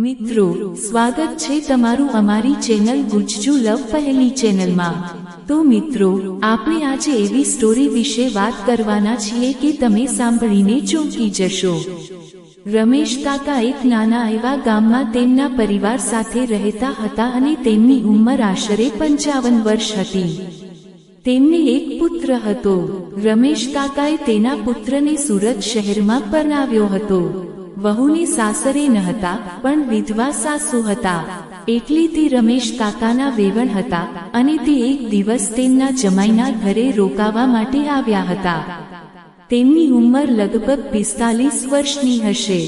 મિત્રો સ્વાગત છે તમારું અમારી ચેનલ ગુજ્જુ લવ પહેલી ચેનલમાં। તો મિત્રો આપણે આજે એવી સ્ટોરી વિશે વાત કરવાના છીએ કે તમે સાંભળીને ચોંકી જશો। રમેશ કાકા એક નાના એવા ગામમાં તેમના પરિવાર સાથે રહેતા હતા અને તેમની ઉંમર આશરે 55 વર્ષ હતી। તેમને એક પુત્ર હતો। રમેશ કાકાએ તેના પુત્રને સુરત શહેરમાં પરણાવ્યો હતો। વહુને સાસરે ન હતા પણ વિધવા સાસુ હતા, એટલે તે રમેશ કાકાના વેવણ હતા અને તે એક દિવસ તેમના જમાઈના ઘરે રોકાવા માટે આવ્યા હતા। તેમની ઉંમર લગભગ 45 વર્ષની હશે।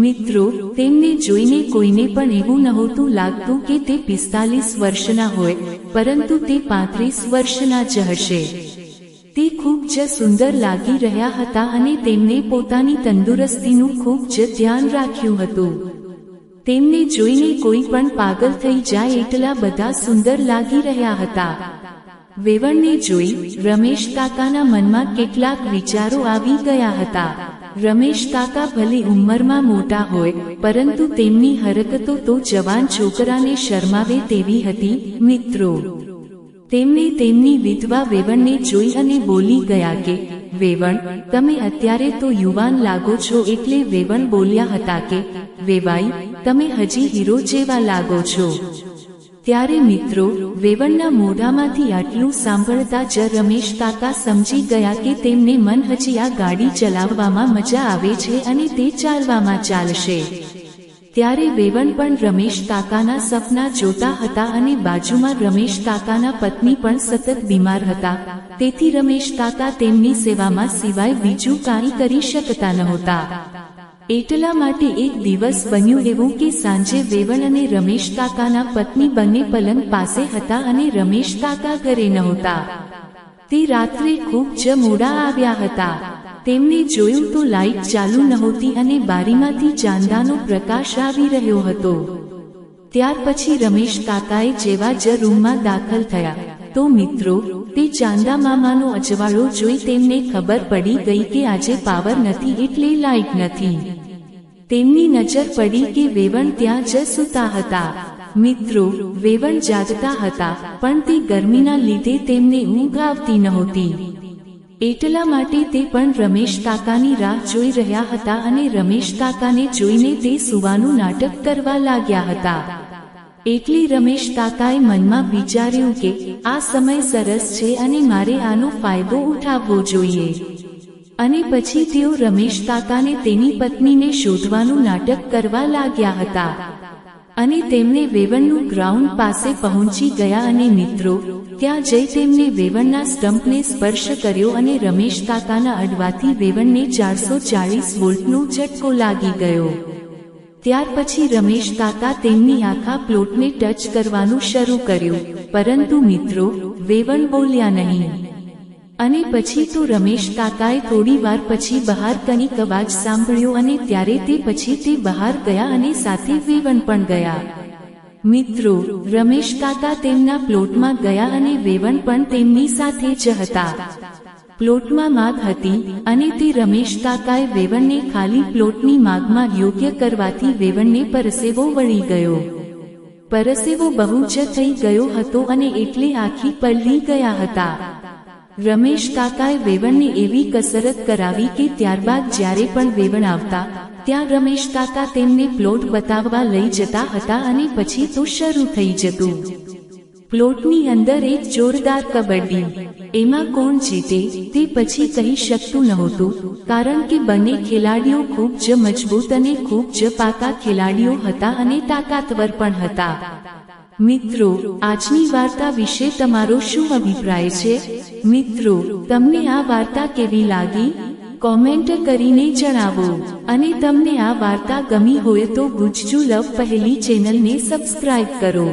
મિત્રો તેમને જોઈને કોઈને પણ એવું નહોતું લાગતું કે તે 45 વર્ષના હોય, પરંતુ તે 35 વર્ષના જ હશે। તે ખૂબ જ સુંદર લાગી રહ્યા હતા અને તેમને પોતાની તંદુરસ્તીનું ખૂબ જ ધ્યાન રાખ્યું હતું। તેમને જોઈને કોઈ પણ પાગલ થઈ જાય એટલા બધા સુંદર લાગી રહ્યા હતા। વેવણને જોઈ રમેશ કાકાના મનમાં કેટલાક વિચારો આવી ગયા હતા। રમેશ કાકા ભલે ઉંમરમાં મોટા હોય, પરંતુ તેમની હરકતો તો જવાન છોકરાને શરમાવે તેવી હતી। મિત્રો તેમને તેમની વિધવા વેવણને જોઈ અને બોલી ગયા કે, વેવણ તમે અત્યારે તો યુવાન લાગો છો। એટલે વેવણ બોલ્યા હતા કે, વેવાઈ તમે હજી હીરો જેવા લાગો છો। ત્યારે મિત્રો વેવણના મોઢામાંથી આટલું સાંભળતા જ રમેશ કાકા સમજી ગયા કે તેમને મન હજી આ ગાડી ચલાવવામાં મજા આવે છે અને તે ચાલવામાં ચાલશે। ત્યારે વેવણ પણ રમેશ કાકાના સપના જોતા હતા અને બાજુમાં રમેશ કાકાના પત્ની પણ સતત બીમાર હતા, તેથી રમેશ કાકા તેમની સેવામાં સિવાય બીજું કાંઈ કરી શકતા નહોતા। એટલા માટે એક દિવસ બન્યું એવું કે સાંજે વેવણ અને રમેશ કાકાના પત્ની બંને પલંગ પાસે હતા અને રમેશ કાકા ઘરે નહોતા। તે રાત્રે ખૂબ જ મોડા આવ્યા હતા। તેમને જોયું તો લાઇટ ચાલુ નહોતી અને બારીમાંથી ચાંદાનો પ્રકાશ આવી રહ્યો હતો। ત્યાર પછી રમેશ કાકાએ જેવા જ રૂમમાં દાખલ થયા તો મિત્રો તે ચાંદા મામાનો અજવાળો જોઈ તેમને ખબર પડી ગઈ કે આજે પાવર નથી એટલે લાઇટ નથી। તેમની નજર પડી કે વેવણ ત્યાં જ સૂતા હતા। મિત્રો વેવણ જાગતા હતા પણ તે ગરમીના લીધે તેમને ઊંઘ આવતી નહોતી, એટલા માટે તે પણ રમેશ કાકાની રાહ જોઈ રહ્યા હતા અને રમેશ કાકાને જોઈને તે સૂવાનું નાટક કરવા લાગ્યા હતા। એટલે રમેશ કાકાએ મનમાં વિચાર્યું કે આ સમય સરસ છે અને મારે આનો ફાયદો ઉઠાવવો જોઈએ। અને પછી તેઓ રમેશ કાકાને તેની પત્નીને શોધવાનું નાટક કરવા લાગ્યા હતા અને તેમને વેવણનું ગ્રાઉન્ડ પાસે પહોંચી ગયા અને મિત્રો ત્યાં જઈ તેમને વેવણના સ્ટમ્પને સ્પર્શ કર્યો અને રમેશ કાકાના અડવાથી વેવણને 440 વોલ્ટનો ઝટકો લાગી ગયો। ત્યાર પછી રમેશ કાકા તેમની આખા પ્લોટને ટચ કરવાનું શરૂ કર્યું, પરંતુ મિત્રો વેવણ બોલ્યા નહીં। અને પછી તો રમેશ કાકાએ થોડી વાર પછી બહાર કંઈક અવાજ સાંભળ્યો અને ત્યારે તે પછી તે બહાર ગયા અને સાથે વેવણ પણ ગયા। મિત્રો રમેશ કાકા તેમના પ્લોટમાં ગયા અને વેવણ પણ તેમની સાથે જ હતા। પ્લોટમાં માગ હતી અને તે રમેશ કાકાએ વેવણને ખાલી પ્લોટની માગમાં યોગ્ય કરવાથી વેવણને પરસેવો વળી ગયો। પરસેવો બહુ જ થઈ ગયો હતો અને એટલે આખી પલળી ગયા હતા। રમેશ કાકાએ વેવણને એવી કસરત કરાવી કે ત્યારબાદ જ્યારે પણ વેવણ આવતા ત્યાં રમેશ કાકા તેમને પ્લોટ બતાવવા લઈ જતા હતા અને પછી તો શરૂ થઈ જતું। પ્લોટની અંદર એક જોરદાર કબડ્ડી, એમાં કોણ જીતે તે પછી કહી શકતું નહોતું, કારણ કે બંને ખેલાડીઓ ખૂબ જ મજબૂત અને ખૂબ જ પાકા ખેલાડીઓ હતા અને તાકાતવર પણ હતા। મિત્રો આજની વાર્તા વિશે તમારો શું અભિપ્રાય છે? મિત્રો તમને આ વાર્તા કેવી લાગી? કોમેન્ટ કરીને જણાવો। અને તમને આ વાર્તા ગમી હોય તો ગુજ્જુ લવ પહેલી ચેનલને સબસ્ક્રાઇબ કરો।